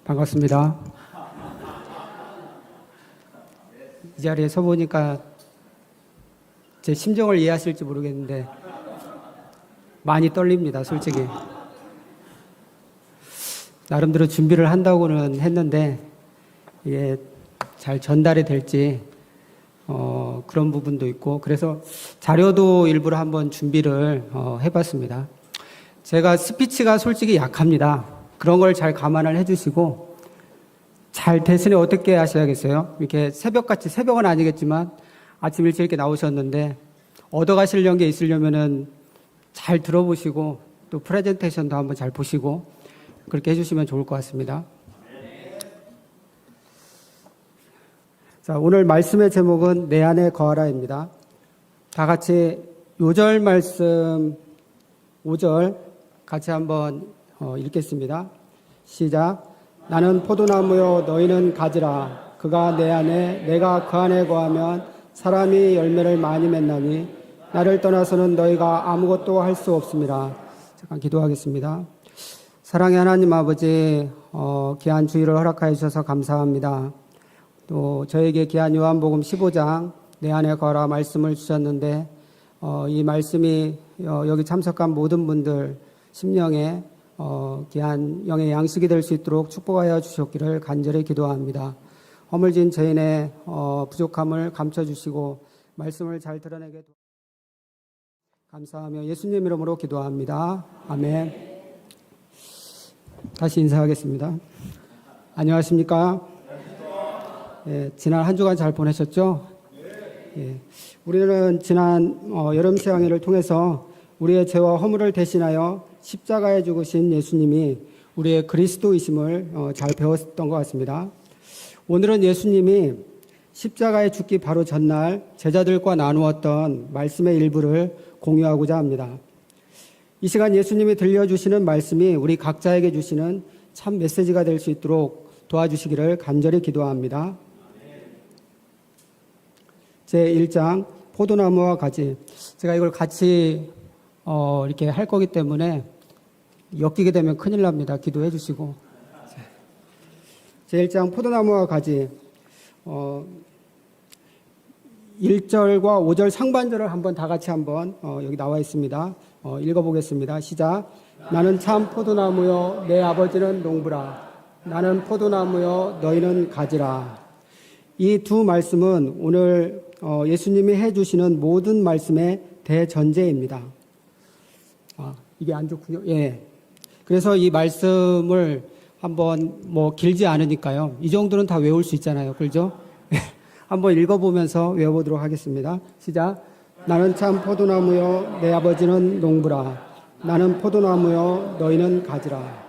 반갑습니다. 이 자리에 서 보니까 제 심정을 이해하실지 모르겠는데 많이 떨립니다, 솔직히. 나름대로 준비를 한다고는 했는데 이게 잘 전달이 될지 그런 부분도 있고, 그래서 자료도 일부러 한번 준비를 해봤습니다. 제가 스피치가 솔직히 약합니다. 그런 걸 잘 감안을 해주시고, 잘 대신에 어떻게 하셔야겠어요? 이렇게 새벽같이, 새벽은 아니겠지만 아침 일찍 이렇게 나오셨는데 얻어가시려는 게 있으려면은 잘 들어보시고 또 프레젠테이션도 한번 잘 보시고 그렇게 해주시면 좋을 것 같습니다. 자, 오늘 말씀의 제목은 내 안에 거하라입니다. 다 같이 요절 말씀 5절 같이 한번 읽겠습니다. 시작. 나는 포도나무요 너희는 가지라. 그가 내 안에 내가 그 안에 거하면 사람이 열매를 많이 맺나니 나를 떠나서는 너희가 아무것도 할 수 없습니다. 잠깐 기도하겠습니다. 사랑의 하나님 아버지, 귀한 주일을 허락하여 주셔서 감사합니다. 또 저에게 귀한 요한복음 15장 내 안에 거하라 말씀을 주셨는데 이 말씀이 여기 참석한 모든 분들 심령에 귀한 영의 양식이 될 수 있도록 축복하여 주셨기를 간절히 기도합니다. 허물진 죄인의 부족함을 감춰주시고 말씀을 잘 드러내게 감사하며 예수님 이름으로 기도합니다. 아멘. 다시 인사하겠습니다. 안녕하십니까? 예, 지난 한 주간 잘 보내셨죠? 예, 우리는 지난 여름 세왕회를 통해서 우리의 죄와 허물을 대신하여 십자가에 죽으신 예수님이 우리의 그리스도이심을 잘 배웠던 것 같습니다. 오늘은 예수님이 십자가에 죽기 바로 전날 제자들과 나누었던 말씀의 일부를 공유하고자 합니다. 이 시간 예수님이 들려주시는 말씀이 우리 각자에게 주시는 참 메시지가 될 수 있도록 도와주시기를 간절히 기도합니다. 제1장 포도나무와 가지. 제가 이걸 같이 이렇게 할 거기 때문에 엮이게 되면 큰일 납니다. 기도해 주시고. 제1장 포도나무와 가지. 1절과 5절 상반절을 한번 다 같이 한번 여기 나와 있습니다. 읽어보겠습니다. 시작. 나는 참 포도나무요 내 아버지는 농부라. 나는 포도나무요 너희는 가지라. 이 두 말씀은 오늘 예수님이 해주시는 모든 말씀의 대전제입니다. 이게 안 좋군요. 예. 그래서 이 말씀을 한번 길지 않으니까요. 이 정도는 다 외울 수 있잖아요. 그렇죠? 한번 읽어보면서 외워보도록 하겠습니다. 시작. 나는 참 포도나무요 내 아버지는 농부라. 나는 포도나무요 너희는 가지라.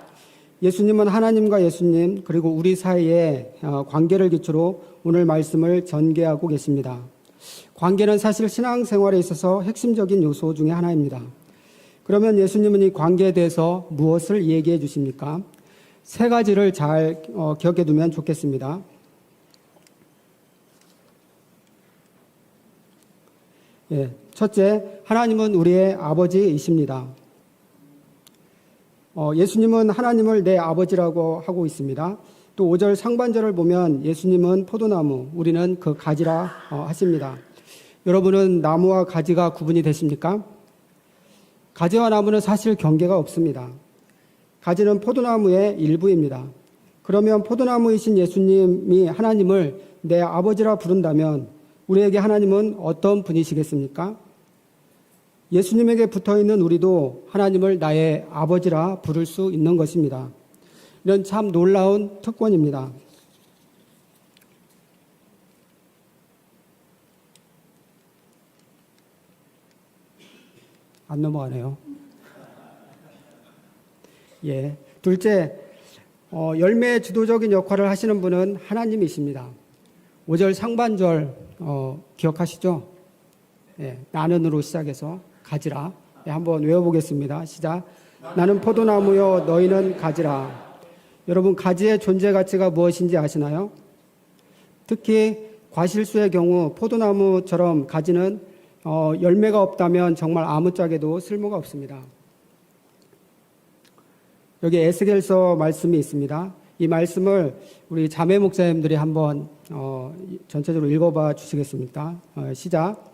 예수님은 하나님과 예수님 그리고 우리 사이의 관계를 기초로 오늘 말씀을 전개하고 계십니다. 관계는 사실 신앙생활에 있어서 핵심적인 요소 중에 하나입니다. 그러면 예수님은 이 관계에 대해서 무엇을 얘기해 주십니까? 세 가지를 잘 기억해 두면 좋겠습니다. 예, 첫째, 하나님은 우리의 아버지이십니다. 예수님은 하나님을 내 아버지라고 하고 있습니다. 또 5절 상반절을 보면 예수님은 포도나무, 우리는 그 가지라 하십니다. 여러분은 나무와 가지가 구분이 되십니까? 가지와 나무는 사실 경계가 없습니다. 가지는 포도나무의 일부입니다. 그러면 포도나무이신 예수님이 하나님을 내 아버지라 부른다면 우리에게 하나님은 어떤 분이시겠습니까? 예수님에게 붙어있는 우리도 하나님을 나의 아버지라 부를 수 있는 것입니다. 이런 참 놀라운 특권입니다. 안 넘어가네요. 예. 둘째, 열매의 주도적인 역할을 하시는 분은 하나님이십니다. 5절 상반절 기억하시죠? 예, 나는으로 시작해서 가지라. 예, 한번 외워보겠습니다. 시작. 나는 포도나무요 너희는 가지라. 여러분 가지의 존재 가치가 무엇인지 아시나요? 특히 과실수의 경우 포도나무처럼 가지는 열매가 없다면 정말 아무짝에도 쓸모가 없습니다. 여기 에스겔서 말씀이 있습니다. 이 말씀을 우리 자매 목사님들이 한번 전체적으로 읽어봐 주시겠습니까? 시작.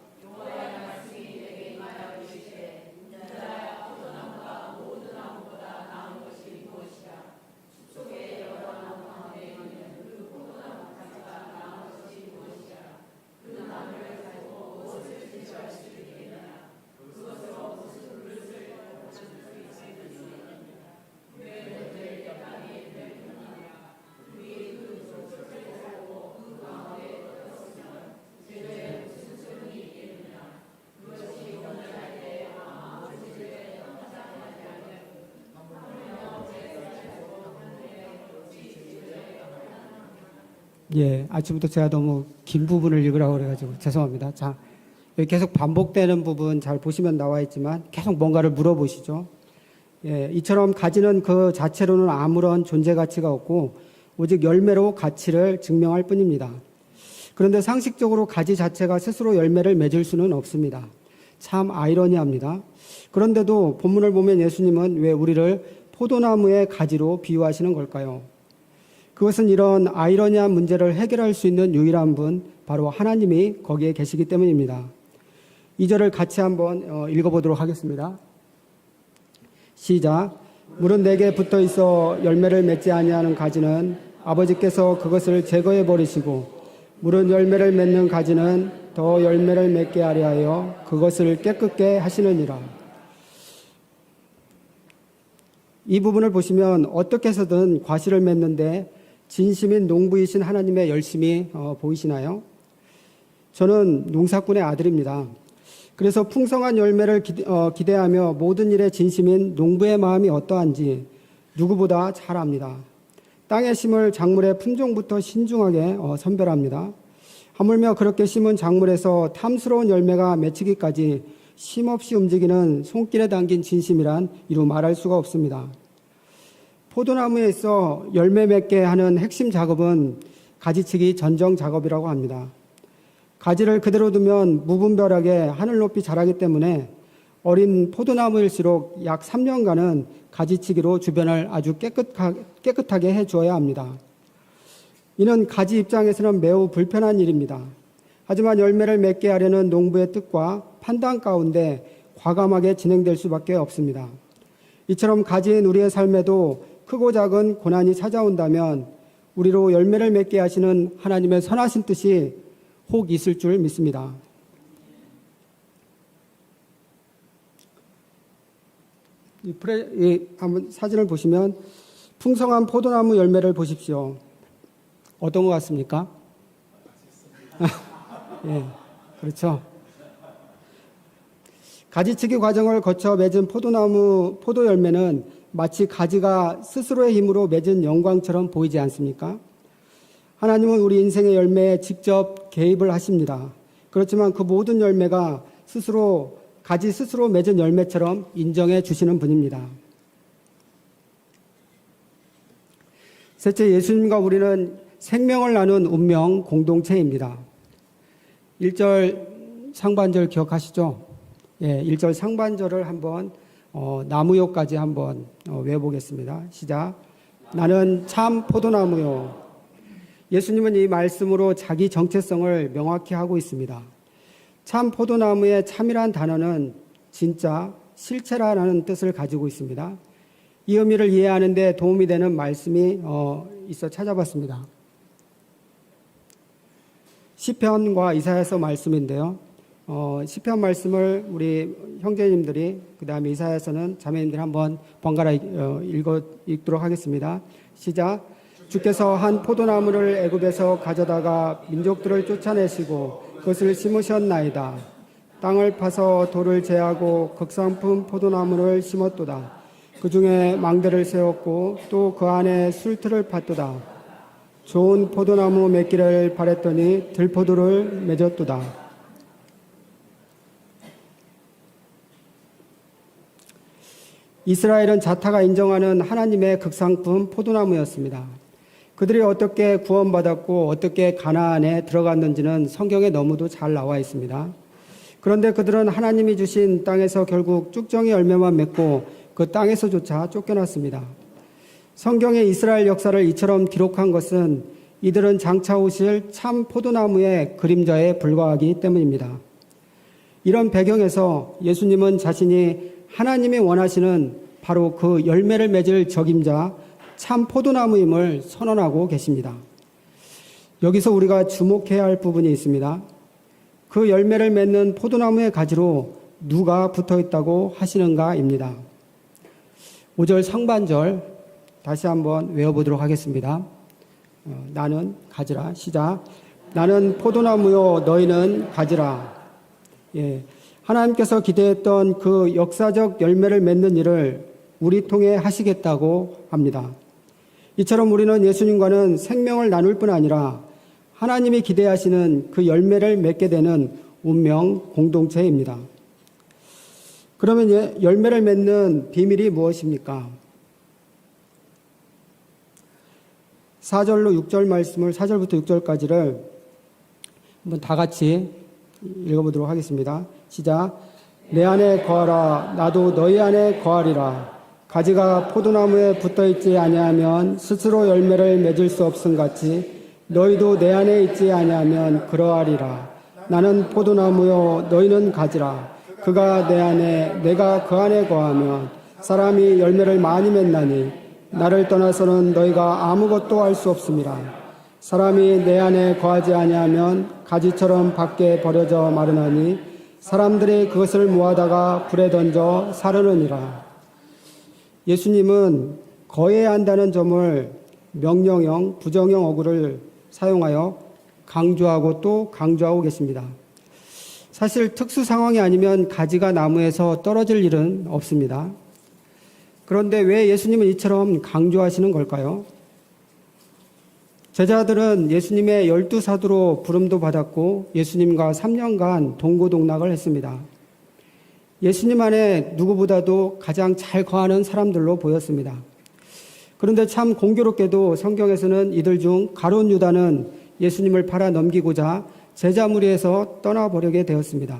예, 아침부터 제가 너무 긴 부분을 읽으라고 그래가지고 죄송합니다. 자, 여기 계속 반복되는 부분 잘 보시면 나와 있지만 계속 뭔가를 물어보시죠. 예, 이처럼 가지는 그 자체로는 아무런 존재 가치가 없고 오직 열매로 가치를 증명할 뿐입니다. 그런데 상식적으로 가지 자체가 스스로 열매를 맺을 수는 없습니다. 참 아이러니합니다. 그런데도 본문을 보면 예수님은 왜 우리를 포도나무의 가지로 비유하시는 걸까요? 그것은 이런 아이러니한 문제를 해결할 수 있는 유일한 분, 바로 하나님이 거기에 계시기 때문입니다. 2절을 같이 한번 읽어보도록 하겠습니다. 시작. 물은 내게 붙어 있어 열매를 맺지 아니하는 가지는 아버지께서 그것을 제거해 버리시고, 물은 열매를 맺는 가지는 더 열매를 맺게 하려 하여 그것을 깨끗게 하시느니라. 이 부분을 보시면 어떻게 해서든 과실을 맺는데 진심인 농부이신 하나님의 열심이 보이시나요? 저는 농사꾼의 아들입니다. 그래서 풍성한 열매를 기대하며 모든 일에 진심인 농부의 마음이 어떠한지 누구보다 잘 압니다. 땅에 심을 작물의 품종부터 신중하게 선별합니다. 하물며 그렇게 심은 작물에서 탐스러운 열매가 맺히기까지 쉼없이 움직이는 손길에 담긴 진심이란 이루 말할 수가 없습니다. 포도나무에 있어 열매 맺게 하는 핵심 작업은 가지치기 전정 작업이라고 합니다. 가지를 그대로 두면 무분별하게 하늘 높이 자라기 때문에 어린 포도나무일수록 약 3년간은 가지치기로 주변을 아주 깨끗하게 해주어야 합니다. 이는 가지 입장에서는 매우 불편한 일입니다. 하지만 열매를 맺게 하려는 농부의 뜻과 판단 가운데 과감하게 진행될 수밖에 없습니다. 이처럼 가지인 우리의 삶에도 크고 작은 고난이 찾아온다면 우리로 열매를 맺게 하시는 하나님의 선하신 뜻이 혹 있을 줄 믿습니다. 한번 사진을 보시면 풍성한 포도나무 열매를 보십시오. 어떤 것 같습니까? 예, 그렇죠. 가지치기 과정을 거쳐 맺은 포도 열매는 마치 가지가 스스로의 힘으로 맺은 영광처럼 보이지 않습니까? 하나님은 우리 인생의 열매에 직접 개입을 하십니다. 그렇지만 그 모든 열매가 가지 스스로 맺은 열매처럼 인정해 주시는 분입니다. 셋째, 예수님과 우리는 생명을 나눈 운명 공동체입니다. 1절 상반절 기억하시죠? 예, 1절 상반절을 한번 나무요까지 한번 외워보겠습니다. 시작. 나는 참 포도나무요. 예수님은 이 말씀으로 자기 정체성을 명확히 하고 있습니다. 참 포도나무의 참이란 단어는 진짜, 실체라는 뜻을 가지고 있습니다. 이 의미를 이해하는 데 도움이 되는 말씀이 있어 찾아봤습니다. 시편과 이사야서 말씀인데요. 시편 말씀을 우리 형제님들이, 그 다음에 이사야서는 자매님들이 한번 번갈아 읽도록 하겠습니다. 시작. 주께서 한 포도나무를 애굽에서 가져다가 민족들을 쫓아내시고 그것을 심으셨나이다. 땅을 파서 돌을 제하고 극상품 포도나무를 심었도다. 그 중에 망대를 세웠고 또 그 안에 술틀을 팠도다. 좋은 포도나무 맺기를 바랬더니 들포도를 맺었도다. 이스라엘은 자타가 인정하는 하나님의 극상품 포도나무였습니다. 그들이 어떻게 구원받았고 어떻게 가나안에 들어갔는지는 성경에 너무도 잘 나와 있습니다. 그런데 그들은 하나님이 주신 땅에서 결국 쭉정이 열매만 맺고 그 땅에서조차 쫓겨났습니다. 성경의 이스라엘 역사를 이처럼 기록한 것은 이들은 장차 오실 참 포도나무의 그림자에 불과하기 때문입니다. 이런 배경에서 예수님은 자신이 하나님이 원하시는 바로 그 열매를 맺을 적임자 참 포도나무임을 선언하고 계십니다. 여기서 우리가 주목해야 할 부분이 있습니다. 그 열매를 맺는 포도나무의 가지로 누가 붙어 있다고 하시는가입니다. 5절 상반절 다시 한번 외워보도록 하겠습니다. 나는 가지라. 시작. 나는 포도나무요 너희는 가지라. 예, 하나님께서 기대했던 그 역사적 열매를 맺는 일을 우리 통해 하시겠다고 합니다. 이처럼 우리는 예수님과는 생명을 나눌 뿐 아니라 하나님이 기대하시는 그 열매를 맺게 되는 운명 공동체입니다. 그러면 열매를 맺는 비밀이 무엇입니까? 4절로 6절 말씀을 4절부터 6절까지를 한번 다 같이 읽어보도록 하겠습니다. 시작. 내 안에 거하라. 나도 너희 안에 거하리라. 가지가 포도나무에 붙어있지 아니하면 스스로 열매를 맺을 수 없음 같이 너희도 내 안에 있지 아니하면 그러하리라. 나는 포도나무요 너희는 가지라. 그가 내 안에 내가 그 안에 거하면 사람이 열매를 많이 맺나니 나를 떠나서는 너희가 아무것도 할 수 없음이라. 사람이 내 안에 거하지 아니하면 가지처럼 밖에 버려져 마르나니 사람들이 그것을 모아다가 불에 던져 사르느니라. 예수님은 거해야 한다는 점을 명령형, 부정형 어구를 사용하여 강조하고 또 강조하고 계십니다. 사실 특수 상황이 아니면 가지가 나무에서 떨어질 일은 없습니다. 그런데 왜 예수님은 이처럼 강조하시는 걸까요? 제자들은 예수님의 12사도로 부름도 받았고 예수님과 3년간 동고동락을 했습니다. 예수님 안에 누구보다도 가장 잘 거하는 사람들로 보였습니다. 그런데 참 공교롭게도 성경에서는 이들 중 가룟 유다는 예수님을 팔아 넘기고자 제자 무리에서 떠나버리게 되었습니다.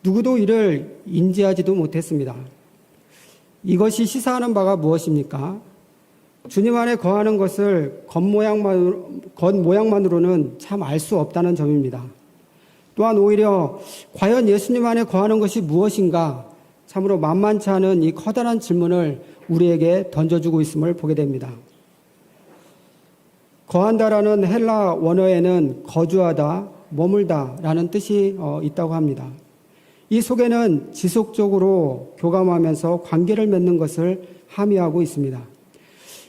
누구도 이를 인지하지도 못했습니다. 이것이 시사하는 바가 무엇입니까? 주님 안에 거하는 것을 겉모양만으로는 참 알 수 없다는 점입니다. 또한 오히려 과연 예수님 안에 거하는 것이 무엇인가 참으로 만만치 않은 이 커다란 질문을 우리에게 던져주고 있음을 보게 됩니다. 거한다라는 헬라 원어에는 거주하다, 머물다라는 뜻이 있다고 합니다. 이 속에는 지속적으로 교감하면서 관계를 맺는 것을 함의하고 있습니다.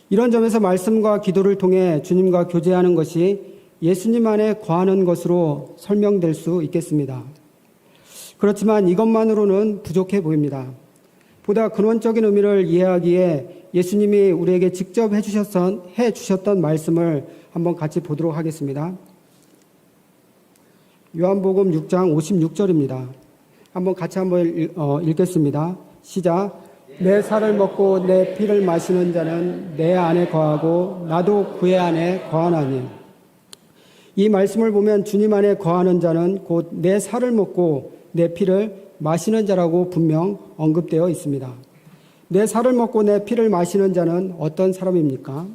이런 점에서 말씀과 기도를 통해 주님과 교제하는 것이 예수님 안에 거하는 것으로 설명될 수 있겠습니다. 그렇지만 이것만으로는 부족해 보입니다. 보다 근원적인 의미를 이해하기에 예수님이 우리에게 직접 해주셨던 말씀을 한번 같이 보도록 하겠습니다. 요한복음 6장 56절입니다. 한번 같이 읽겠습니다. 시작. 내 살을 먹고 내 피를 마시는 자는 내 안에 거하고 나도 그의 안에 거하나니. 이 말씀을 보면 주님 안에 거하는 자는 곧 내 살을 먹고 내 피를 마시는 자라고 분명 언급되어 있습니다. 내 살을 먹고 내 피를 마시는 자는 어떤 사람입니까?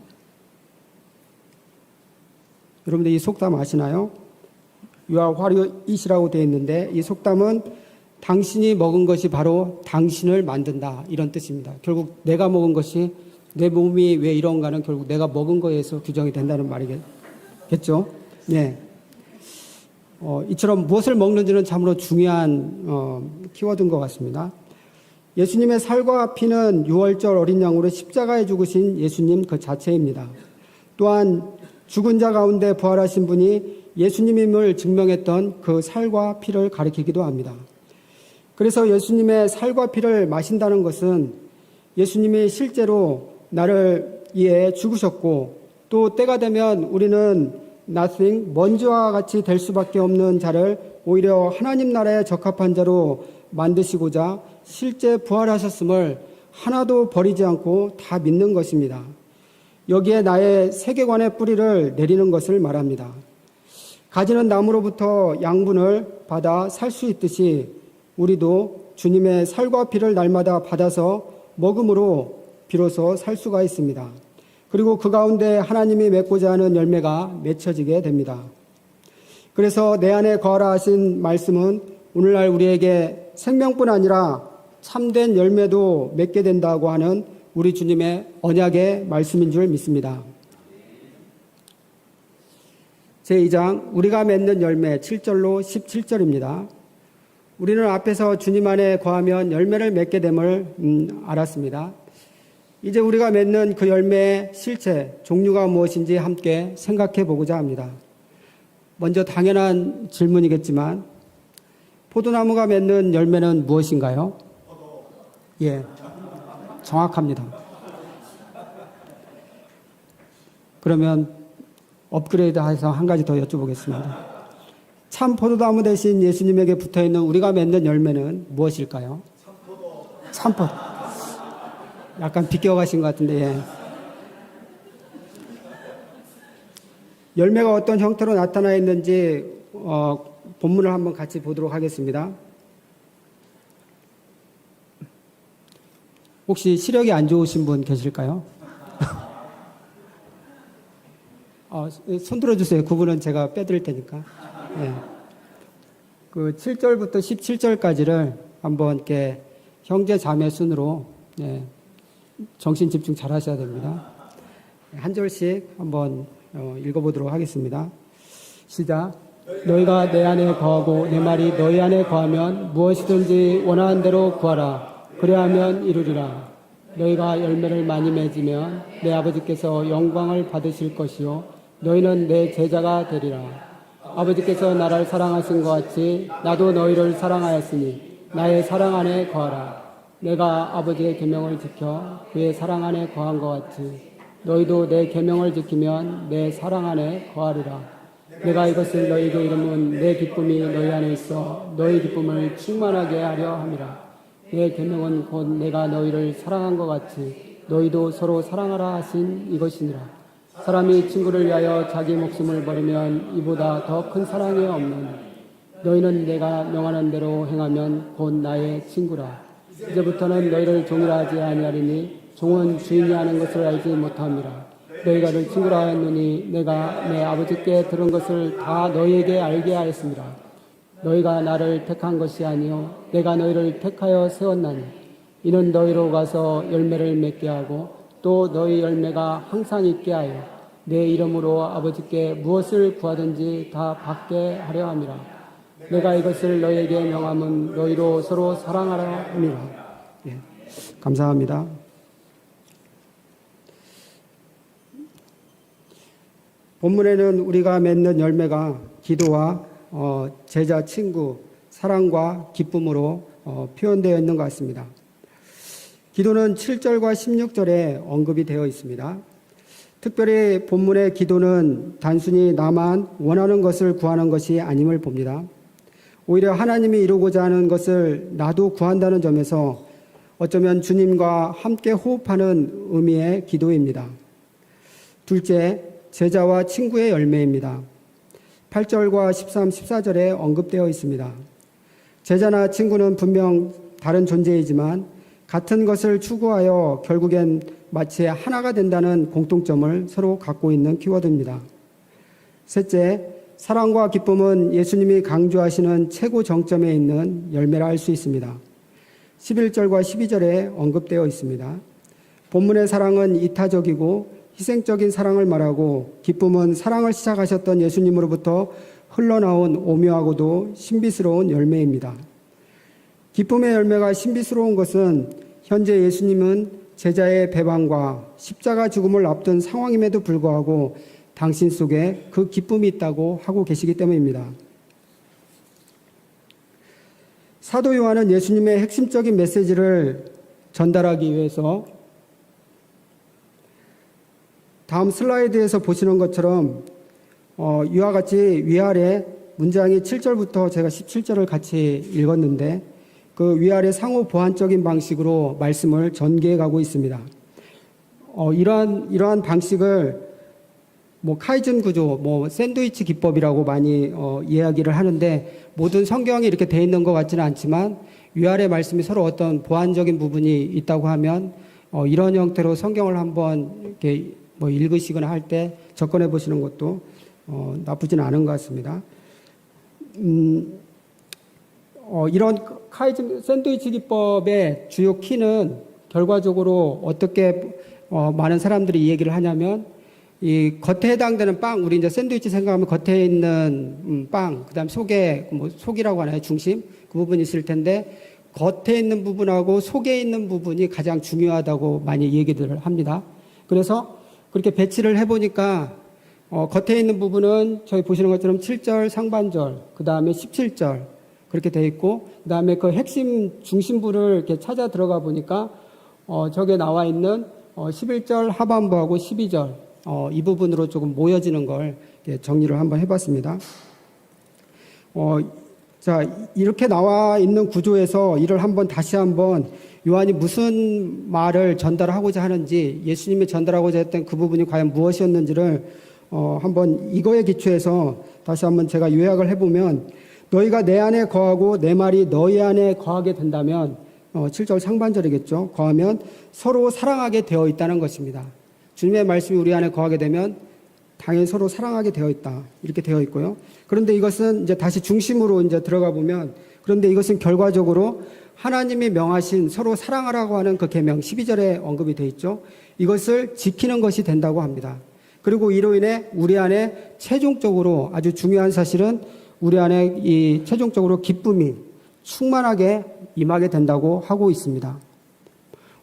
여러분들 이 속담 아시나요? 유아 화류이시라고 되어 있는데 이 속담은 당신이 먹은 것이 바로 당신을 만든다 이런 뜻입니다. 결국 내가 먹은 것이 내 몸이 왜 이런가는 결국 내가 먹은 거에서 규정이 된다는 말이겠죠. 네. 이처럼 무엇을 먹는지는 참으로 중요한 키워드인 것 같습니다. 예수님의 살과 피는 유월절 어린 양으로 십자가에 죽으신 예수님 그 자체입니다. 또한 죽은 자 가운데 부활하신 분이 예수님임을 증명했던 그 살과 피를 가리키기도 합니다. 그래서 예수님의 살과 피를 마신다는 것은 예수님이 실제로 나를 위해 죽으셨고 또 때가 되면 우리는 nothing, 먼지와 같이 될 수밖에 없는 자를 오히려 하나님 나라에 적합한 자로 만드시고자 실제 부활하셨음을 하나도 버리지 않고 다 믿는 것입니다. 여기에 나의 세계관의 뿌리를 내리는 것을 말합니다. 가지는 나무로부터 양분을 받아 살 수 있듯이 우리도 주님의 살과 피를 날마다 받아서 먹음으로 비로소 살 수가 있습니다. 그리고 그 가운데 하나님이 맺고자 하는 열매가 맺혀지게 됩니다. 그래서 내 안에 거하라 하신 말씀은 오늘날 우리에게 생명뿐 아니라 참된 열매도 맺게 된다고 하는 우리 주님의 언약의 말씀인 줄 믿습니다. 제2장 우리가 맺는 열매 7절로 17절입니다. 우리는 앞에서 주님 안에 거하면 열매를 맺게 됨을 알았습니다. 이제 우리가 맺는 그 열매의 실체, 종류가 무엇인지 함께 생각해 보고자 합니다. 먼저 당연한 질문이겠지만 포도나무가 맺는 열매는 무엇인가요? 예, 정확합니다. 그러면 업그레이드해서 한 가지 더 여쭤보겠습니다. 참 포도나무 대신 예수님에게 붙어있는 우리가 맺는 열매는 무엇일까요? 참포도. 약간 비껴가신 것 같은데, 예. 열매가 어떤 형태로 나타나 있는지 본문을 한번 같이 보도록 하겠습니다. 혹시 시력이 안 좋으신 분 계실까요? 손 들어주세요. 그분은 제가 빼드릴 테니까. 예. 그 7절부터 17절까지를 한번 이렇게 형제 자매 순으로 예, 정신 집중 잘 하셔야 됩니다. 한 절씩 한번 읽어보도록 하겠습니다. 시작. 너희가 내 안에 거하고 내 말이 너희 안에 거하면 무엇이든지 원하는 대로 구하라. 그래야면 이루리라. 너희가 열매를 많이 맺으면 내 아버지께서 영광을 받으실 것이요 너희는 내 제자가 되리라. 아버지께서 나를 사랑하신 것 같이 나도 너희를 사랑하였으니 나의 사랑 안에 거하라. 내가 아버지의 계명을 지켜 그의 사랑 안에 거한 것 같이 너희도 내 계명을 지키면 내 사랑 안에 거하리라. 내가 이것을 너희에게 이르면 내 기쁨이 너희 안에 있어 너희 기쁨을 충만하게 하려 함이라. 내 계명은 곧 내가 너희를 사랑한 것 같이 너희도 서로 사랑하라 하신 이것이니라. 사람이 친구를 위하여 자기 목숨을 버리면 이보다 더 큰 사랑이 없느니 너희는 내가 명하는 대로 행하면 곧 나의 친구라. 이제부터는 너희를 종이라 하지 아니하리니 종은 주인이 하는 것을 알지 못함이라. 너희가 늘 친구라 하였노니 내가 내 아버지께 들은 것을 다 너희에게 알게 하였습니다. 너희가 나를 택한 것이 아니요 내가 너희를 택하여 세웠나니 이는 너희로 가서 열매를 맺게 하고 또 너희 열매가 항상 있게 하여 내 이름으로 아버지께 무엇을 구하든지 다 받게 하려 함이라. 내가 이것을 너희에게 명함은 너희로 서로 사랑하라 함이라. 예, 감사합니다. 본문에는 우리가 맺는 열매가 기도와 제자, 친구, 사랑과 기쁨으로 표현되어 있는 것 같습니다. 기도는 7절과 16절에 언급이 되어 있습니다. 특별히 본문의 기도는 단순히 나만 원하는 것을 구하는 것이 아님을 봅니다. 오히려 하나님이 이루고자 하는 것을 나도 구한다는 점에서 어쩌면 주님과 함께 호흡하는 의미의 기도입니다. 둘째, 제자와 친구의 열매입니다. 8절과 13, 14절에 언급되어 있습니다. 제자나 친구는 분명 다른 존재이지만 같은 것을 추구하여 결국엔 마치 하나가 된다는 공통점을 서로 갖고 있는 키워드입니다. 셋째, 사랑과 기쁨은 예수님이 강조하시는 최고 정점에 있는 열매라 할 수 있습니다. 11절과 12절에 언급되어 있습니다. 본문의 사랑은 이타적이고 희생적인 사랑을 말하고 기쁨은 사랑을 시작하셨던 예수님으로부터 흘러나온 오묘하고도 신비스러운 열매입니다. 기쁨의 열매가 신비스러운 것은 현재 예수님은 제자의 배반과 십자가 죽음을 앞둔 상황임에도 불구하고 당신 속에 그 기쁨이 있다고 하고 계시기 때문입니다. 사도 요한은 예수님의 핵심적인 메시지를 전달하기 위해서 다음 슬라이드에서 보시는 것처럼 이와 같이 위아래 문장이 7절부터 제가 17절을 같이 읽었는데 그 위아래 상호 보완적인 방식으로 말씀을 전개해 가고 있습니다. 이러한 방식을 카이즌 구조, 샌드위치 기법이라고 많이 이야기를 하는데 모든 성경이 이렇게 돼 있는 것 같지는 않지만 위아래 말씀이 서로 어떤 보완적인 부분이 있다고 하면 이런 형태로 성경을 한번 이렇게 뭐 읽으시거나 할 때 접근해 보시는 것도 나쁘지는 않은 것 같습니다. 이런 카이즘 샌드위치 기법의 주요 키는 결과적으로 어떻게 많은 사람들이 이 얘기를 하냐면 이 겉에 해당되는 빵, 우리 이제 샌드위치 생각하면 겉에 있는 빵, 그다음 속에 뭐 속이라고 하나요? 중심 그 부분이 있을 텐데 겉에 있는 부분하고 속에 있는 부분이 가장 중요하다고 많이 얘기들을 합니다. 그래서 그렇게 배치를 해보니까 겉에 있는 부분은 저희 보시는 것처럼 7절 상반절, 그 다음에 17절 그렇게 돼 있고, 그 다음에 그 핵심 중심부를 이렇게 찾아 들어가 보니까 저게 나와 있는 11절 하반부하고 12절 이 부분으로 조금 모여지는 걸 정리를 한번 해봤습니다. 자, 이렇게 나와 있는 구조에서 이를 다시 한번 요한이 무슨 말을 전달하고자 하는지, 예수님이 전달하고자 했던 그 부분이 과연 무엇이었는지를 한번 이거에 기초해서 다시 한번 제가 요약을 해보면, 너희가 내 안에 거하고 내 말이 너희 안에 거하게 된다면, 7절 상반절이겠죠. 거하면 서로 사랑하게 되어 있다는 것입니다. 주님의 말씀이 우리 안에 거하게 되면 당연히 서로 사랑하게 되어 있다. 이렇게 되어 있고요. 그런데 이것은 이제 다시 중심으로 이제 들어가 보면, 그런데 이것은 결과적으로 하나님이 명하신 서로 사랑하라고 하는 그 계명 12절에 언급이 되어 있죠. 이것을 지키는 것이 된다고 합니다. 그리고 이로 인해 우리 안에 최종적으로 아주 중요한 사실은 우리 안에 이 최종적으로 기쁨이 충만하게 임하게 된다고 하고 있습니다.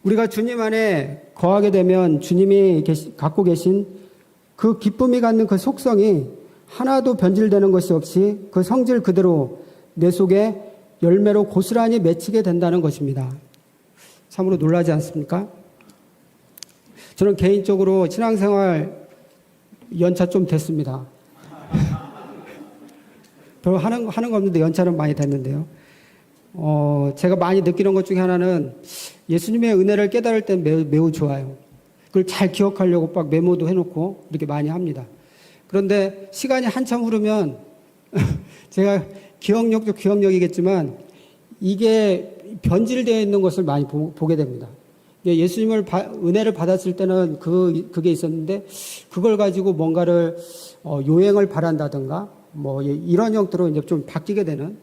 우리가 주님 안에 거하게 되면 주님이 갖고 계신 그 기쁨이 갖는 그 속성이 하나도 변질되는 것이 없이 그 성질 그대로 내 속에 열매로 고스란히 맺히게 된다는 것입니다. 참으로 놀라지 않습니까? 저는 개인적으로 신앙생활 연차 좀 됐습니다. 별로 하는 거 없는데 연차는 많이 됐는데요. 제가 많이 느끼는 것 중에 하나는 예수님의 은혜를 깨달을 때 매우 좋아요. 그걸 잘 기억하려고 막 메모도 해놓고 이렇게 많이 합니다. 그런데 시간이 한참 흐르면 제가 기억력도 기억력이겠지만 이게 변질되어 있는 것을 많이 보게 됩니다. 예수님을 은혜를 받았을 때는 그게 있었는데 그걸 가지고 뭔가를 요행을 바란다든가 뭐 이런 형태로 이제 좀 바뀌게 되는.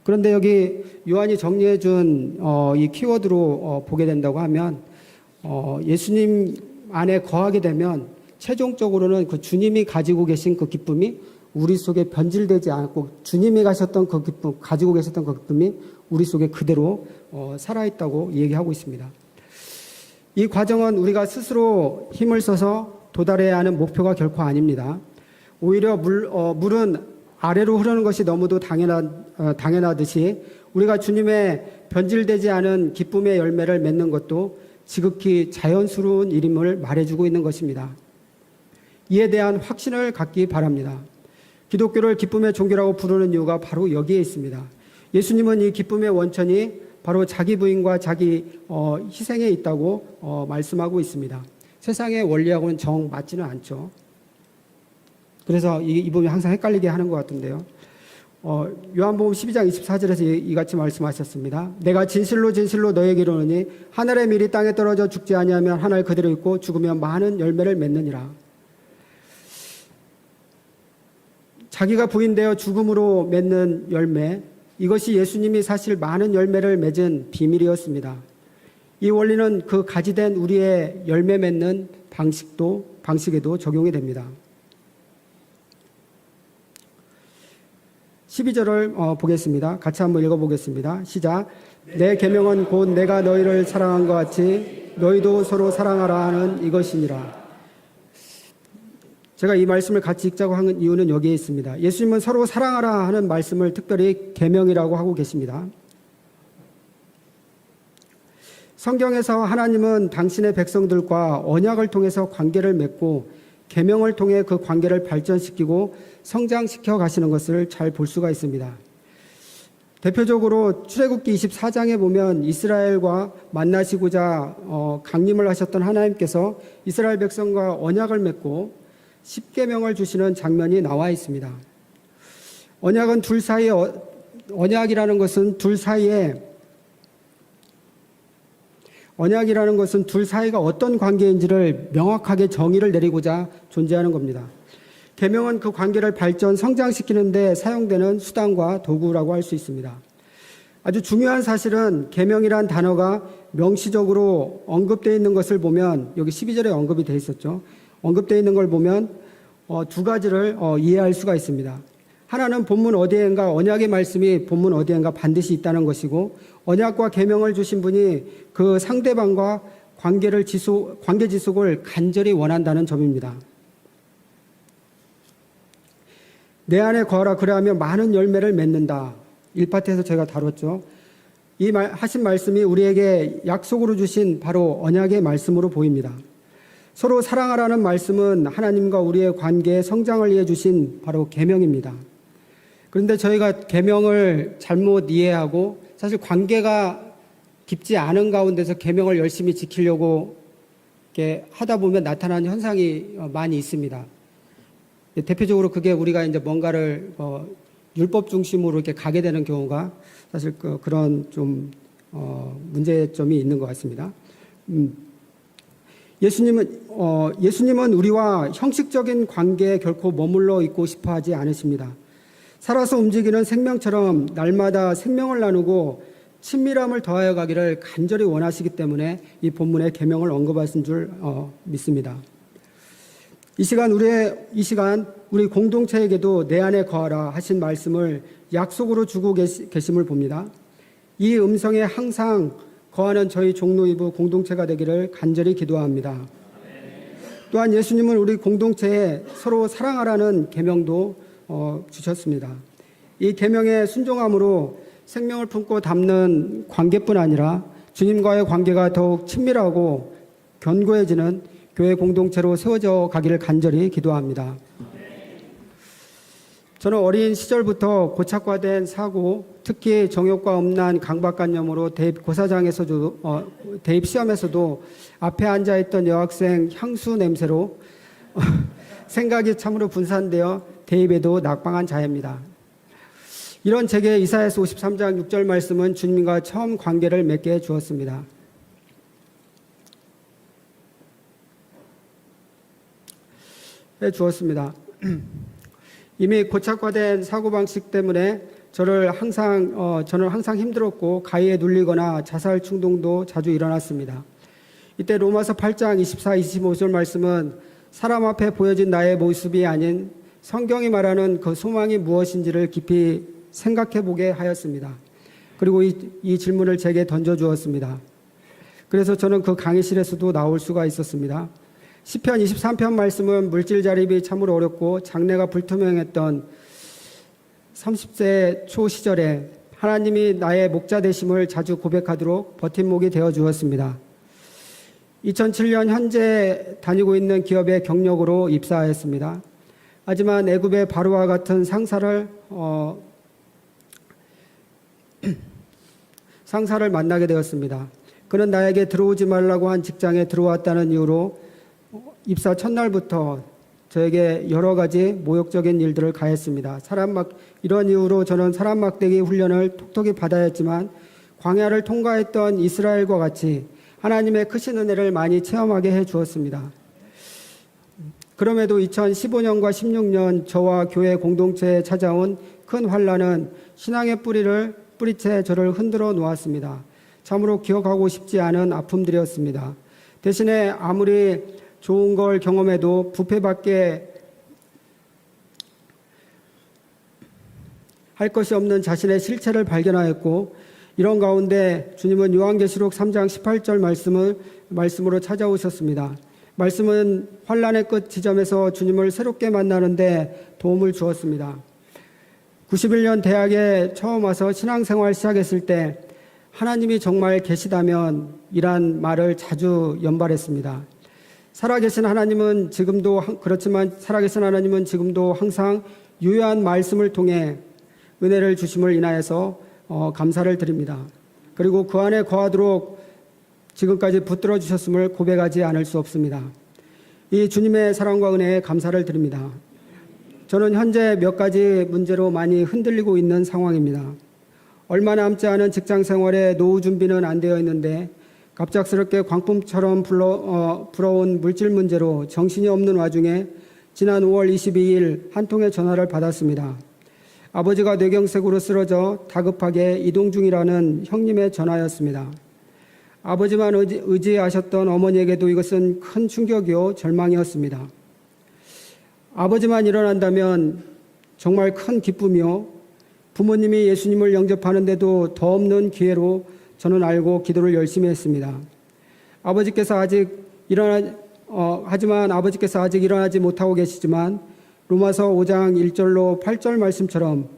그런데 여기 요한이 정리해준 이 키워드로 보게 된다고 하면 예수님 안에 거하게 되면 최종적으로는 그 주님이 가지고 계신 그 기쁨이 우리 속에 변질되지 않고 주님이 가셨던 그 기쁨, 가지고 계셨던 그 기쁨이 우리 속에 그대로 살아있다고 얘기하고 있습니다. 이 과정은 우리가 스스로 힘을 써서 도달해야 하는 목표가 결코 아닙니다. 오히려 물은 아래로 흐르는 것이 너무도 당연하듯이 우리가 주님의 변질되지 않은 기쁨의 열매를 맺는 것도 지극히 자연스러운 일임을 말해주고 있는 것입니다. 이에 대한 확신을 갖기 바랍니다. 기독교를 기쁨의 종교라고 부르는 이유가 바로 여기에 있습니다. 예수님은 이 기쁨의 원천이 바로 자기 부인과 자기 희생에 있다고 말씀하고 있습니다. 세상의 원리하고는 정 맞지는 않죠. 그래서 이 부분이 항상 헷갈리게 하는 것 같은데요. 요한복음 12장 24절에서 이같이 말씀하셨습니다. 내가 진실로 진실로 너에게 이르노니 하늘의 밀이 땅에 떨어져 죽지 아니하면 하늘 그대로 있고 죽으면 많은 열매를 맺느니라. 자기가 부인되어 죽음으로 맺는 열매, 이것이 예수님이 사실 많은 열매를 맺은 비밀이었습니다. 이 원리는 그 가지된 우리의 열매 맺는 방식에도 적용이 됩니다. 12절을 보겠습니다. 같이 한번 읽어보겠습니다. 시작. 내 계명은 곧 내가 너희를 사랑한 것 같이 너희도 서로 사랑하라 하는 이것이니라. 제가 이 말씀을 같이 읽자고 하는 이유는 여기에 있습니다. 예수님은 서로 사랑하라 하는 말씀을 특별히 계명이라고 하고 계십니다. 성경에서 하나님은 당신의 백성들과 언약을 통해서 관계를 맺고 계명을 통해 그 관계를 발전시키고 성장시켜 가시는 것을 잘 볼 수가 있습니다. 대표적으로 출애굽기 24장에 보면 이스라엘과 만나시고자 강림을 하셨던 하나님께서 이스라엘 백성과 언약을 맺고 십계명을 주시는 장면이 나와 있습니다. 언약은 언약이라는 것은 둘 사이에 언약이라는 것은 둘 사이가 어떤 관계인지를 명확하게 정의를 내리고자 존재하는 겁니다. 계명은 그 관계를 발전, 성장시키는 데 사용되는 수단과 도구라고 할 수 있습니다. 아주 중요한 사실은 계명이란 단어가 명시적으로 언급되어 있는 것을 보면, 여기 12절에 언급이 되어 있었죠. 언급되어 있는 걸 보면 두 가지를 이해할 수가 있습니다. 하나는 본문 어디엔가, 언약의 말씀이 본문 어디엔가 반드시 있다는 것이고, 언약과 계명을 주신 분이 그 상대방과 관계 지속을 간절히 원한다는 점입니다. 내 안에 거하라, 그래하면 많은 열매를 맺는다. 1파트에서 제가 다뤘죠. 이 하신 말씀이 우리에게 약속으로 주신 바로 언약의 말씀으로 보입니다. 서로 사랑하라는 말씀은 하나님과 우리의 관계의 성장을 위해 주신 바로 계명입니다. 그런데 저희가 계명을 잘못 이해하고 사실 관계가 깊지 않은 가운데서 계명을 열심히 지키려고 이렇게 하다 보면 나타나는 현상이 많이 있습니다. 대표적으로 그게 우리가 이제 뭔가를 율법 중심으로 이렇게 가게 되는 경우가 사실 그런 좀 문제점이 있는 것 같습니다. 예수님은 우리와 형식적인 관계에 결코 머물러 있고 싶어 하지 않으십니다. 살아서 움직이는 생명처럼 날마다 생명을 나누고 친밀함을 더하여 가기를 간절히 원하시기 때문에 이 본문의 계명을 언급하신 줄 믿습니다. 이 시간 우리 공동체에게도 내 안에 거하라 하신 말씀을 약속으로 주고 계심을 봅니다. 이 음성에 항상 거하는 저희 종로이부 공동체가 되기를 간절히 기도합니다. 또한 예수님은 우리 공동체에 서로 사랑하라는 계명도 주셨습니다. 이 계명에 순종함으로 생명을 품고 담는 관계뿐 아니라 주님과의 관계가 더욱 친밀하고 견고해지는 교회 공동체로 세워져 가기를 간절히 기도합니다. 저는 어린 시절부터 고착화된 사고, 특히 정욕과 음란, 강박관념으로 대입 시험에서도 앞에 앉아있던 여학생 향수 냄새로 생각이 참으로 분산되어 대입에도 낙방한 자입니다. 이런 제게 이사야서 53장 6절 말씀은 주님과 처음 관계를 맺게 해 주었습니다. 이미 고착화된 사고방식 때문에 저는 항상 힘들었고 가위에 눌리거나 자살 충동도 자주 일어났습니다. 이때 로마서 8장 24, 25절 말씀은 사람 앞에 보여진 나의 모습이 아닌 성경이 말하는 그 소망이 무엇인지를 깊이 생각해 보게 하였습니다. 그리고 이 질문을 제게 던져주었습니다. 그래서 저는 그 강의실에서도 나올 수가 있었습니다. 시편 23편 말씀은 물질 자립이 참으로 어렵고 장래가 불투명했던 30세 초 시절에 하나님이 나의 목자 되심을 자주 고백하도록 버팀목이 되어 주었습니다. 2007년 현재 다니고 있는 기업의 경력으로 입사하였습니다. 하지만 애굽의 바로와 같은 상사를 만나게 되었습니다. 그는 나에게 들어오지 말라고 한 직장에 들어왔다는 이유로 입사 첫날부터 저에게 여러 가지 모욕적인 일들을 가했습니다. 이런 이유로 저는 사람 막대기 훈련을 톡톡히 받아야 했지만 광야를 통과했던 이스라엘과 같이 하나님의 크신 은혜를 많이 체험하게 해 주었습니다. 그럼에도 2015년과 16년 저와 교회 공동체에 찾아온 큰 환난은 신앙의 뿌리채 저를 흔들어 놓았습니다. 참으로 기억하고 싶지 않은 아픔들이었습니다. 대신에 아무리 좋은 걸 경험해도 부패밖에 할 것이 없는 자신의 실체를 발견하였고, 이런 가운데 주님은 요한계시록 3장 18절 말씀으로 찾아오셨습니다. 말씀은 환난의 끝 지점에서 주님을 새롭게 만나는데 도움을 주었습니다. 91년 대학에 처음 와서 신앙생활 시작했을 때 하나님이 정말 계시다면 이란 말을 자주 연발했습니다. 살아계신 하나님은 지금도 항상 유효한 말씀을 통해 은혜를 주심을 인하여서 감사를 드립니다. 그리고 그 안에 거하도록 지금까지 붙들어 주셨음을 고백하지 않을 수 없습니다. 이 주님의 사랑과 은혜에 감사를 드립니다. 저는 현재 몇 가지 문제로 많이 흔들리고 있는 상황입니다. 얼마 남지 않은 직장 생활에 노후 준비는 안 되어 있는데 갑작스럽게 광풍처럼 불어온 물질 문제로 정신이 없는 와중에 지난 5월 22일 한 통의 전화를 받았습니다. 아버지가 뇌경색으로 쓰러져 다급하게 이동 중이라는 형님의 전화였습니다. 아버지만 의지하셨던 어머니에게도 이것은 큰 충격이요 절망이었습니다. 아버지만 일어난다면 정말 큰 기쁨이요 부모님이 예수님을 영접하는데도 더 없는 기회로 저는 알고 기도를 열심히 했습니다. 하지만 아버지께서 아직 일어나지 못하고 계시지만 로마서 5장 1절로 8절 말씀처럼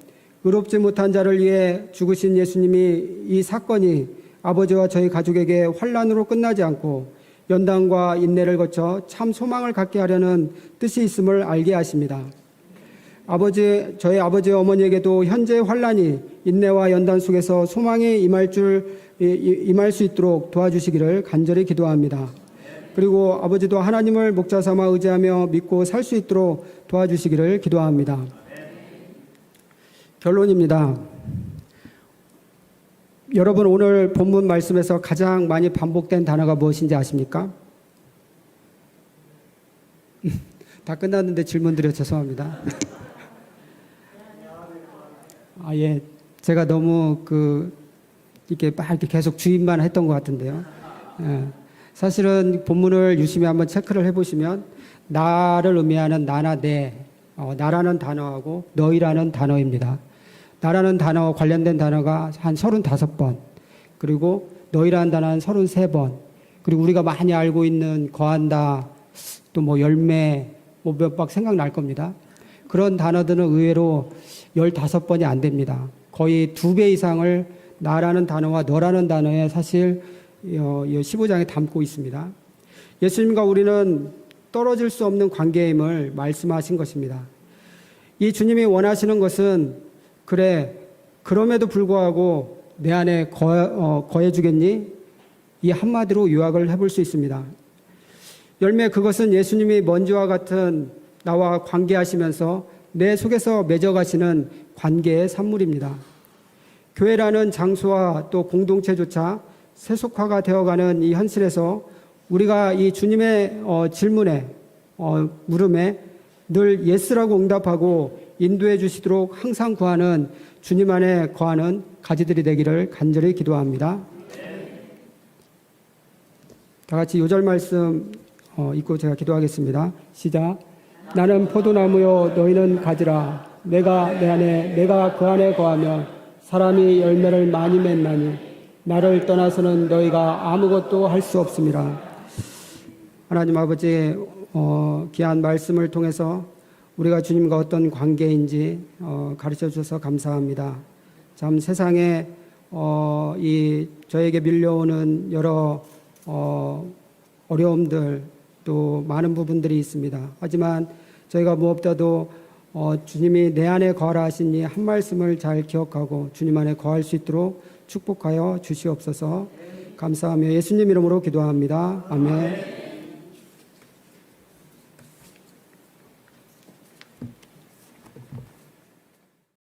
의롭지 못한 자를 위해 죽으신 예수님이 이 사건이 아버지와 저희 가족에게 환난으로 끝나지 않고 연단과 인내를 거쳐 참 소망을 갖게 하려는 뜻이 있음을 알게 하십니다. 저희 아버지 어머니에게도 현재의 환난이 인내와 연단 속에서 소망이 임할 수 있도록 도와주시기를 간절히 기도합니다. 그리고 아버지도 하나님을 목자 삼아 의지하며 믿고 살 수 있도록 도와주시기를 기도합니다. 결론입니다. 여러분 오늘 본문 말씀에서 가장 많이 반복된 단어가 무엇인지 아십니까? 다 끝났는데 질문 드려 죄송합니다. 예. 제가 너무 이렇게 계속 주입만 했던 것 같은데요. 예. 사실은 본문을 유심히 한번 체크를 해보시면 나를 의미하는 나나 내, 나라는 단어하고 너희라는 단어입니다. 나라는 단어와 관련된 단어가 한 35번, 그리고 너희라는 단어는 33번, 그리고 우리가 많이 알고 있는 거한다, 또 뭐 열매, 뭐 몇 박 생각날 겁니다. 그런 단어들은 의외로 15번이 안 됩니다. 거의 2배 이상을 나라는 단어와 너라는 단어에 사실 15장에 담고 있습니다. 예수님과 우리는 떨어질 수 없는 관계임을 말씀하신 것입니다. 이 주님이 원하시는 것은 그래 그럼에도 불구하고 내 안에 거해주겠니? 이 한마디로 요약을 해볼 수 있습니다. 열매 그것은 예수님이 먼지와 같은 나와 관계하시면서 내 속에서 맺어가시는 관계의 산물입니다. 교회라는 장소와 또 공동체조차 세속화가 되어가는 이 현실에서 우리가 이 주님의 물음에 늘 예스라고 응답하고 인도해 주시도록 항상 구하는 주님 안에 거하는 가지들이 되기를 간절히 기도합니다. 다 같이 요절 말씀 읽고 제가 기도하겠습니다. 시작. 나는 포도나무요 너희는 가지라. 내가 내 안에 내가 그 안에 거하면 사람이 열매를 많이 맺나니 나를 떠나서는 너희가 아무것도 할 수 없음이라. 하나님 아버지 귀한 말씀을 통해서 우리가 주님과 어떤 관계인지 가르쳐 주셔서 감사합니다. 참 세상에 저에게 밀려오는 여러 어려움들 또 많은 부분들이 있습니다. 하지만 저희가 무엇보다도 주님이 내 안에 거하라 하신 이 한 말씀을 잘 기억하고 주님 안에 거할 수 있도록 축복하여 주시옵소서. 감사하며 예수님 이름으로 기도합니다. 아멘.